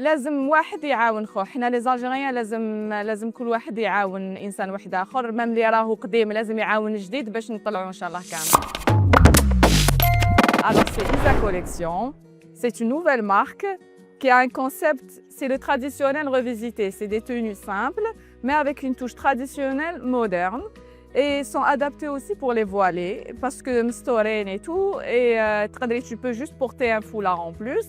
لازم واحد يعاون خوه، حنا لي زالجيريان لازم كل واحد يعاون انسان واحد اخر، ميم اللي راهو قديم لازم يعاون جديد باش نطلعوا ان شاء الله كامل. Alors c'est Isa Collection, c'est une nouvelle marque qui a un concept, c'est le traditionnel revisité, c'est des tenues simples mais avec une touche traditionnelle moderne et sont adaptées aussi pour les voilés parce que mstoren et tout et tu peux juste porter un foulard en plus.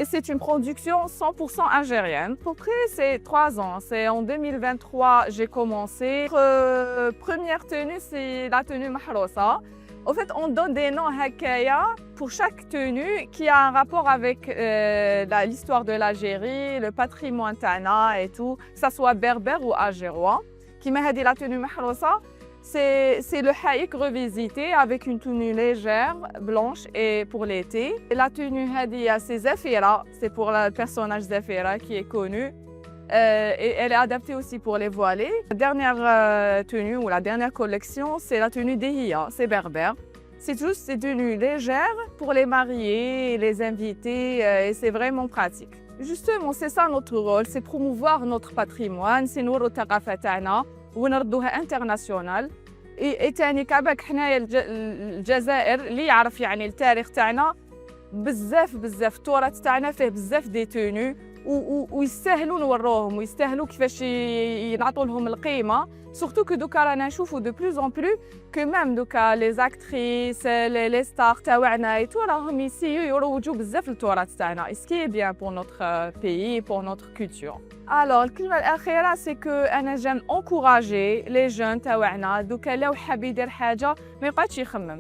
Et c'est une production 100% algérienne. À peu près, c'est 3 ans. C'est en 2023 j'ai commencé. Première tenue, c'est la tenue mahrousa. En fait, on donne des noms hakaya pour chaque tenue qui a un rapport avec l'histoire de l'Algérie, le patrimoine tana et tout, que ça soit berbère ou algérois. Qui m'a dit la tenue mahrousa. C'est le haïk revisité avec une tenue légère, blanche et pour l'été. La tenue Hadia, c'est Zafira, c'est pour le personnage Zafira qui est connu. Et elle est adaptée aussi pour les voilés. La dernière tenue ou la dernière collection, c'est la tenue Dehia, c'est berbère. C'est juste des tenues légères pour les mariés, les invités et c'est vraiment pratique. Justement, c'est ça notre rôle, c'est promouvoir notre patrimoine, c'est nous le ونردوها انترناسيونال اي ثاني كابك حنايا الجزائر اللي يعرف يعني التاريخ تاعنا بزاف التراث تاعنا فيه بزاف دي تونو ويستاهلوا نوروهم ويستاهلوا كيفاش ينعطوا لهم القيمه سورتو كو دوكا رانا نشوفوا دو بلوز اون بلو كو ميم دوكا لي زاكتريس لي ستار تاعنا اي تو راهم يسيو يروجوا بزاف للتراث تاعنا اسكي بيان بور نوتر بيي بور نوتر كولتور. Alors, الكلمة الأخيرة c'est que أنا جام encourager les jeunes تاعنا دوكا لو حاب يدير حاجة ما يقعدش يخمم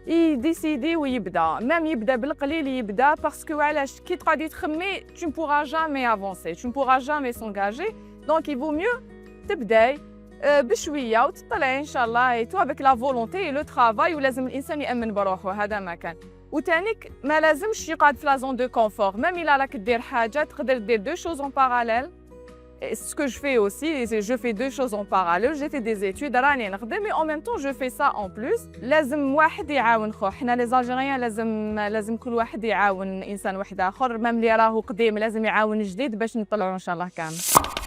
يديسيدي ويبدا ميم يبدا بالقليل يبدا باسكو علاش كي تقعدي تخمي tu ne pourras jamais avancer tu ne pourras jamais s'engager donc il vaut mieux تبداي بشوية وتطلعي إن شاء الله اي تو avec la volonté et le travail ولازم الإنسان يأمن بروحه هذا ما كان وتانيك ما لازمش يقعد في لا زون دو كونفور ميم إلا راك دير حاجة تقدر دير دو شوز en parallèle. Ce que je fais aussi, je fais 2 choses en parallèle. J'ai fait des études, راني نخدم, mais en même temps je fais ça en plus. لازم واحد يعاون خوه, حنا لي زالجيريان لازم كل واحد يعاون إنسان واحد آخر, ميم اللي راهو قديم لازم يعاون جديد باش نطلعوا إن شاء الله كامل.